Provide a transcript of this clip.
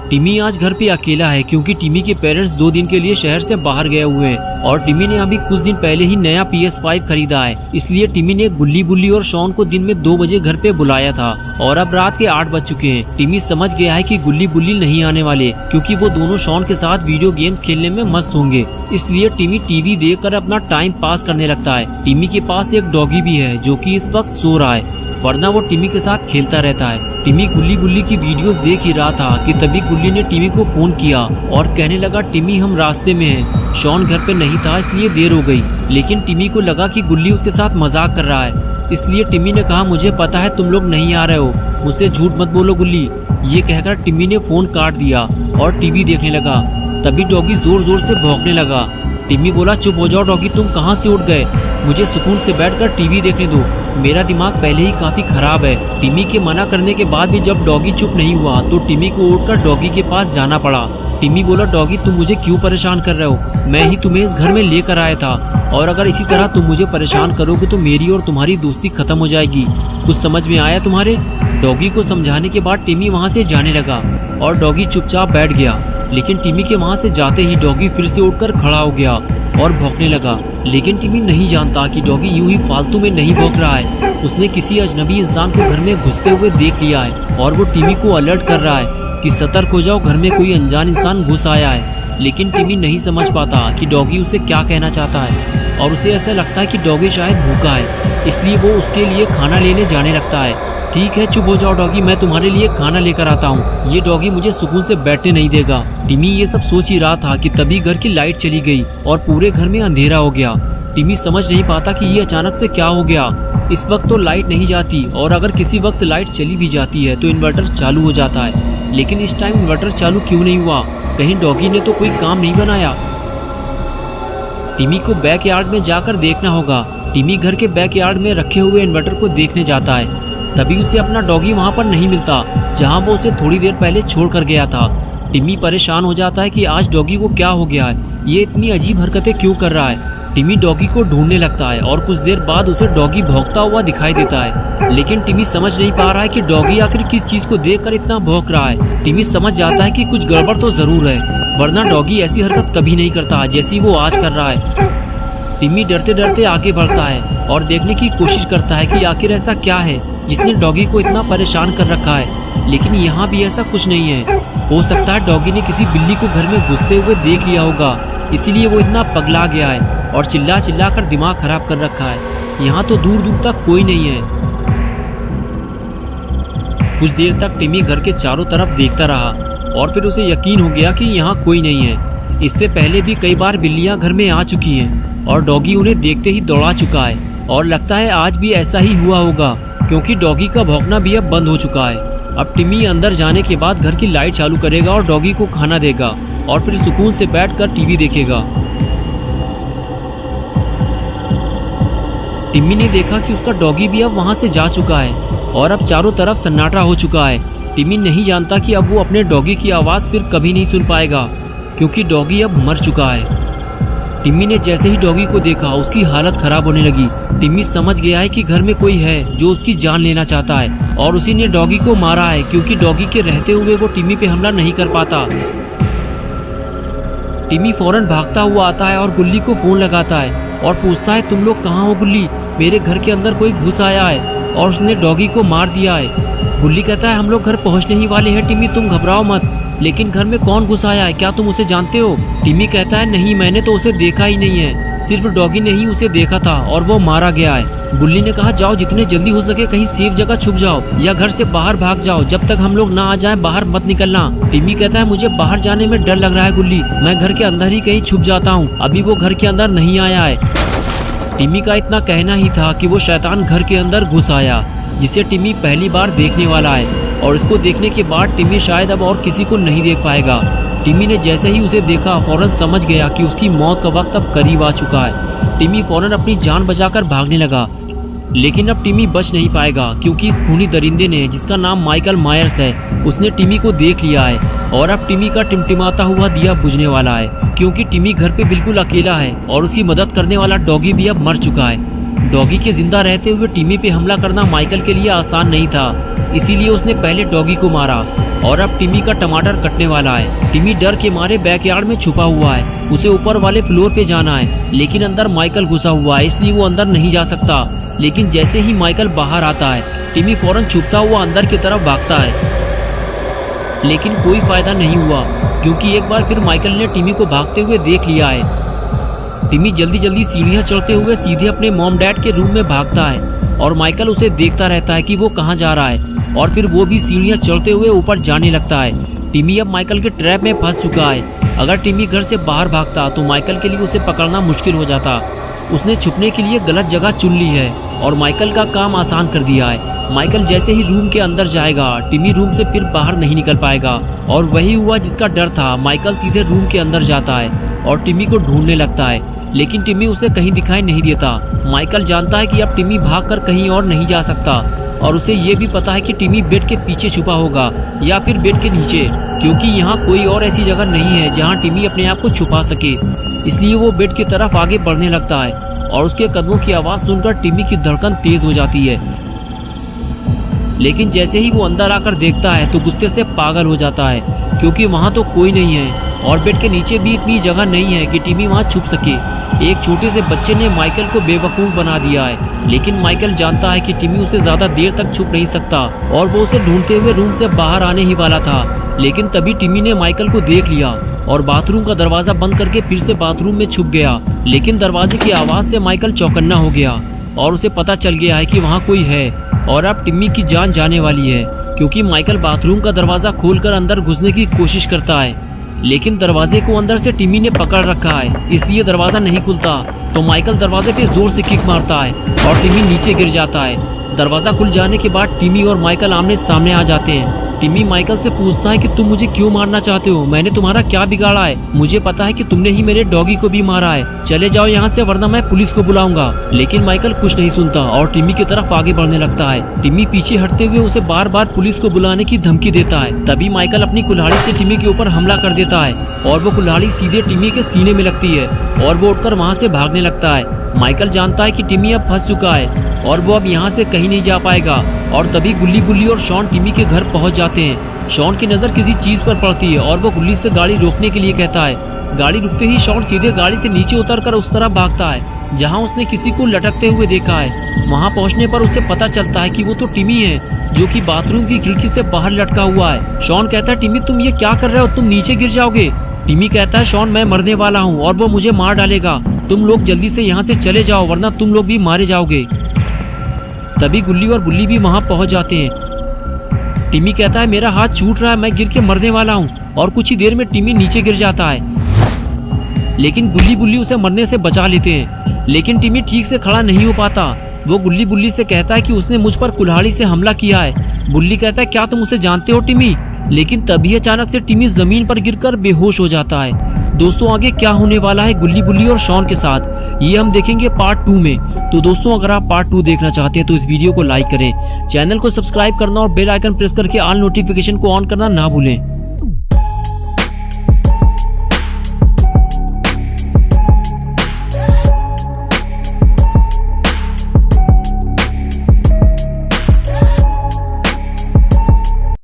टिमी आज घर पे अकेला है क्योंकि टिमी के पेरेंट्स 2 दिन के लिए शहर से बाहर गए हुए हैं और टिमी ने अभी कुछ दिन पहले ही नया PS5 खरीदा है। इसलिए टिमी ने गुल्ली बुल्ली और शॉन को दिन में 2 बजे घर पे बुलाया था और अब रात के 8 बज चुके हैं। टिमी समझ गया है कि गुल्ली बुल्ली नहीं आने वाले क्योंकि वो दोनों शॉन के साथ वीडियो गेम्स खेलने में मस्त होंगे। इसलिए टिमी टीवी देखकर अपना टाइम पास करने लगता है। टिमी के पास एक डॉगी भी है जो कि इस वक्त सो रहा है, वरना वो टिमी के साथ खेलता रहता है। टिमी गुल्ली बुल्ली की वीडियोस देख ही रहा था कि तभी गुल्ली ने टिमी को फोन किया और कहने लगा, टिमी हम रास्ते में हैं। शॉन घर पे नहीं था इसलिए देर हो गई। लेकिन टिमी को लगा कि गुल्ली उसके साथ मजाक कर रहा है, इसलिए टिमी ने कहा, मुझे पता है तुम लोग नहीं आ रहे हो, मुझसे झूठ मत बोलो गुल्ली। ये कहकर टिमी ने फोन काट दिया और टीवी देखने लगा। तभी डॉगी जोर जोर से भौंकने लगा। टिमी बोला, चुप हो जाओ डॉगी, तुम कहाँ से उठ गए, मुझे सुकून से बैठकर टीवी देखने दो, मेरा दिमाग पहले ही काफी खराब है। टिमी के मना करने के बाद भी जब डॉगी चुप नहीं हुआ तो टिमी को उठकर डॉगी के पास जाना पड़ा। टिमी बोला, डॉगी तुम मुझे क्यों परेशान कर रहे हो, मैं ही तुम्हें इस घर में लेकर आया था और अगर इसी तरह तुम मुझे परेशान करोगे तो मेरी और तुम्हारी दोस्ती खत्म हो जाएगी। कुछ समझ में आया तुम्हारे? डॉगी को समझाने के बाद टिमी वहाँ से जाने लगा और डॉगी चुपचाप बैठ गया। लेकिन टिमी के वहाँ से जाते ही डॉगी फिर से उठकर खड़ा हो गया और भौंकने लगा। लेकिन टिमी नहीं जानता कि डॉगी यूं ही फालतू में नहीं भौंक रहा है, उसने किसी अजनबी इंसान को घर में घुसते हुए देख लिया है और वो टिमी को अलर्ट कर रहा है कि सतर्क हो जाओ, घर में कोई अनजान इंसान घुस आया है। लेकिन टिमी नहीं समझ पाता कि डॉगी उसे क्या कहना चाहता है और उसे ऐसा लगता है कि डॉगी शायद भूखा है, इसलिए वो उसके लिए खाना लेने जाने लगता है। ठीक है चुप हो जाओ डॉगी, मैं तुम्हारे लिए खाना लेकर आता हूँ, ये डॉगी मुझे सुकून से बैठने नहीं देगा। टिमी ये सब सोच ही रहा था कि तभी घर की लाइट चली गई और पूरे घर में अंधेरा हो गया। टिमी समझ नहीं पाता कि ये अचानक से क्या हो गया। इस वक्त तो लाइट नहीं जाती और अगर किसी वक्त लाइट चली भी जाती है तो इन्वर्टर चालू हो जाता है, लेकिन इस टाइम इन्वर्टर चालू क्यों नहीं हुआ? कहीं डॉगी ने तो कोई काम नहीं बनाया। टिमी को बैकयार्ड में जाकर देखना होगा। टिमी घर के बैकयार्ड में रखे हुए इन्वर्टर को देखने जाता है। तभी उसे अपना डॉगी वहाँ पर नहीं मिलता जहाँ वो उसे थोड़ी देर पहले छोड़ कर गया था। टिमी परेशान हो जाता है कि आज डॉगी को क्या हो गया है, ये इतनी अजीब हरकतें क्यों कर रहा है। टिमी डॉगी को ढूंढने लगता है और कुछ देर बाद उसे डॉगी भौंकता हुआ दिखाई देता है। लेकिन टिमी समझ नहीं पा रहा है कि डॉगी आखिर किस चीज को देखकर इतना भौंक रहा है। टिमी समझ जाता है कि कुछ गड़बड़ तो जरूर है, वरना डॉगी ऐसी हरकत कभी नहीं करता जैसी वो आज कर रहा है। टिमी डरते डरते आगे बढ़ता है और देखने की कोशिश करता है कि आखिर ऐसा क्या है जिसने डॉगी को इतना परेशान कर रखा है। लेकिन यहाँ भी ऐसा कुछ नहीं है। हो सकता है डॉगी ने किसी बिल्ली को घर में घुसते हुए देख लिया होगा, इसीलिए वो इतना पगला गया है और चिल्ला चिल्ला कर दिमाग खराब कर रखा है। यहाँ तो दूर दूर तक कोई नहीं है। कुछ देर तक टिमी घर के चारों तरफ देखता रहा और फिर उसे यकीन हो गया कि यहाँ कोई नहीं है। इससे पहले भी कई बार बिल्लियाँ घर में आ चुकी हैं और डॉगी उन्हें देखते ही दौड़ा चुका है और लगता है आज भी ऐसा ही हुआ होगा क्योंकि डॉगी का भौंकना भी अब बंद हो चुका है। अब टिमी अंदर जाने के बाद घर की लाइट चालू करेगा और डॉगी को खाना देगा और फिर सुकून से बैठकर टीवी देखेगा। टिमी ने देखा कि उसका डॉगी भी अब वहां से जा चुका है और अब चारों तरफ सन्नाटा हो चुका है। टिमी नहीं जानता कि अब वो अपने डॉगी की आवाज़ फिर कभी नहीं सुन पाएगा क्योंकि डॉगी अब मर चुका है। टिमी ने जैसे ही डॉगी को देखा उसकी हालत खराब होने लगी। टिमी समझ गया है कि घर में कोई है जो उसकी जान लेना चाहता है और उसी ने डॉगी को मारा है क्योंकि डॉगी के रहते हुए वो टिमी पे हमला नहीं कर पाता। टिमी फौरन भागता हुआ आता है और गुल्ली को फोन लगाता है और पूछता है, तुम लोग कहाँ हो गुल्ली, मेरे घर के अंदर कोई घुस आया है और उसने डॉगी को मार दिया है। गुल्ली कहता है, हम लोग घर पहुँचने ही वाले हैं टिमी, तुम घबराओ मत। लेकिन घर में कौन घुस आया है, क्या तुम उसे जानते हो? टिमी कहता है, नहीं मैंने तो उसे देखा ही नहीं है, सिर्फ डॉगी ने ही उसे देखा था और वो मारा गया है। गुल्ली ने कहा, जाओ जितने जल्दी हो सके कहीं सेफ जगह छुप जाओ या घर से बाहर भाग जाओ, जब तक हम लोग ना आ जाएं बाहर मत निकलना। टिमी कहता है, मुझे बाहर जाने में डर लग रहा है गुल्ली, मैं घर के अंदर ही कहीं छुप जाता हूँ, अभी वो घर के अंदर नहीं आया है। टिमी का इतना कहना ही था कि वो शैतान घर के अंदर घुस आया जिसे टिमी पहली बार देखने वाला है और इसको देखने के बाद टिमी शायद अब और किसी को नहीं देख पाएगा। टिमी ने जैसे ही उसे देखा फौरन समझ गया कि उसकी मौत का वक्त अब करीब आ चुका है। टिमी फौरन अपनी जान बचाकर भागने लगा, लेकिन अब टिमी बच नहीं पाएगा क्योंकि इस खूनी दरिंदे ने, जिसका नाम माइकल मायर्स है, उसने टिमी को देख लिया है और अब टिमी का टिमटिमाता हुआ दिया बुझने वाला है क्योंकि टिमी घर पे बिल्कुल अकेला है और उसकी मदद करने वाला डॉगी भी अब मर चुका है। डॉगी के जिंदा रहते हुए टिमी पे हमला करना माइकल के लिए आसान नहीं था, इसीलिए उसने पहले डॉगी को मारा और अब टिमी का टमाटर कटने वाला है। टिमी डर के मारे बैकयार्ड में छुपा हुआ है, उसे ऊपर वाले फ्लोर पे जाना है, लेकिन अंदर माइकल घुसा हुआ है, इसलिए वो अंदर नहीं जा सकता। लेकिन जैसे ही माइकल बाहर आता है, टिमी फौरन छुपता हुआ अंदर की तरफ भागता है, लेकिन कोई फायदा नहीं हुआ क्योंकि एक बार फिर माइकल ने टिमी को भागते हुए देख लिया है। टिमी जल्दी जल्दी सीढ़ियां चढ़ते हुए सीधे अपने मॉम डैड के रूम में भागता है और माइकल उसे देखता रहता है कि वो कहाँ जा रहा है और फिर वो भी सीढ़ियां चढ़ते हुए ऊपर जाने लगता है। टिमी अब माइकल के ट्रैप में फंस चुका है। अगर टिमी घर से बाहर भागता तो माइकल के लिए उसे पकड़ना मुश्किल हो जाता। उसने छुपने के लिए गलत जगह चुन ली है और माइकल का काम आसान कर दिया है। माइकल जैसे ही रूम के अंदर जाएगा, टिमी रूम से फिर बाहर नहीं निकल पाएगा और वही हुआ जिसका डर था। माइकल सीधे रूम के अंदर जाता है और टिमी को ढूंढने लगता है, लेकिन टिमी उसे कहीं दिखाई नहीं देता। माइकल जानता है कि अब टिमी भागकर कहीं और नहीं जा सकता और उसे ये भी पता है कि टिमी बेड के पीछे छुपा होगा या फिर बेड के नीचे, क्योंकि यहाँ कोई और ऐसी जगह नहीं है जहाँ टिमी अपने आप को छुपा सके। इसलिए वो बेड की तरफ आगे बढ़ने लगता है और उसके कदमों की आवाज़ सुनकर टिमी की धड़कन तेज हो जाती है। लेकिन जैसे ही वो अंदर आकर देखता है तो गुस्से से पागल हो जाता है, क्योंकि वहाँ तो कोई नहीं है और बेड के नीचे भी इतनी जगह नहीं है कि टिमी वहाँ छुप सके। एक छोटे से बच्चे ने माइकल को बेवकूफ़ बना दिया है, लेकिन माइकल जानता है कि टिमी उसे ज़्यादा देर तक छुप नहीं सकता और वो उसे ढूंढते हुए रूम से बाहर आने ही वाला था। लेकिन तभी टिमी ने माइकल को देख लिया और बाथरूम का दरवाज़ा बंद करके फिर से बाथरूम में छुप गया। लेकिन दरवाजे की आवाज़ से माइकल चौकन्ना हो गया और उसे पता चल गया है कि वहाँ कोई है और अब टिमी की जान जाने वाली है, क्योंकि माइकल बाथरूम का दरवाज़ा खोलकर अंदर घुसने की कोशिश करता है, लेकिन दरवाजे को अंदर से टिमी ने पकड़ रखा है, इसलिए दरवाज़ा नहीं खुलता। तो माइकल दरवाजे पे जोर से किक मारता है और टिमी नीचे गिर जाता है। दरवाज़ा खुल जाने के बाद टिमी और माइकल आमने सामने आ जाते हैं। टिमी माइकल से पूछता है कि तुम मुझे क्यों मारना चाहते हो, मैंने तुम्हारा क्या बिगाड़ा है? मुझे पता है कि तुमने ही मेरे डॉगी को भी मारा है, चले जाओ यहाँ से वरना मैं पुलिस को बुलाऊंगा। लेकिन माइकल कुछ नहीं सुनता और टिमी की तरफ आगे बढ़ने लगता है। टिमी पीछे हटते हुए उसे बार बार पुलिस को बुलाने की धमकी देता है। तभी माइकल अपनी कुल्हाड़ी से टिमी के ऊपर हमला कर देता है और वो कुल्हाड़ी सीधे टिमी के सीने में लगती है और वो उठकर वहाँ से भागने लगता है। माइकल जानता है कि टिमी अब फंस चुका है और वो अब यहाँ से कहीं नहीं जा पाएगा और तभी गुल्ली गुल्ली और शॉन टिमी के घर पहुँच जाते हैं। शॉन की नज़र किसी चीज़ पर पड़ती है और वो गुल्ली से गाड़ी रोकने के लिए कहता है। गाड़ी रुकते ही शॉन सीधे गाड़ी से नीचे उतरकर उस तरफ भागता है जहाँ उसने किसी को लटकते हुए देखा है। वहाँ पहुँचने पर उसे पता चलता है कि वो तो टिमी है जो कि बाथरूम की खिड़की से बाहर लटका हुआ है। शॉन कहता है, टिमी तुम ये क्या कर रहे हो, तुम नीचे गिर जाओगे। टिमी कहता है, शॉन मैं मरने वाला हूँ और वो मुझे मार डालेगा, तुम लोग जल्दी से यहाँ से चले जाओ वरना तुम लोग भी मारे जाओगे। तभी गुल्ली और बुल्ली भी वहाँ पहुँच जाते हैं। टिमी कहता है, मेरा हाथ छूट रहा है, मैं गिर के मरने वाला हूँ और कुछ ही देर में टिमी नीचे गिर जाता है। लेकिन गुल्ली बुल्ली उसे मरने से बचा लेते हैं, लेकिन टिमी ठीक से खड़ा नहीं हो पाता। वो गुल्ली बुल्ली से कहता है कि उसने मुझ पर कुल्हाड़ी से हमला किया है। बुल्ली कहता है, क्या तुम उसे जानते हो टिमी? लेकिन तभी अचानक से टिमी जमीन पर गिरकर बेहोश हो जाता है। दोस्तों आगे क्या होने वाला है गुल्ली बुल्ली और शॉन के साथ, ये हम देखेंगे पार्ट 2 में। तो दोस्तों अगर आप पार्ट 2 देखना चाहते हैं तो इस वीडियो को लाइक करें, चैनल को सब्सक्राइब करना और बेल आइकन प्रेस करके ऑल नोटिफिकेशन को ऑन करना ना भूलें।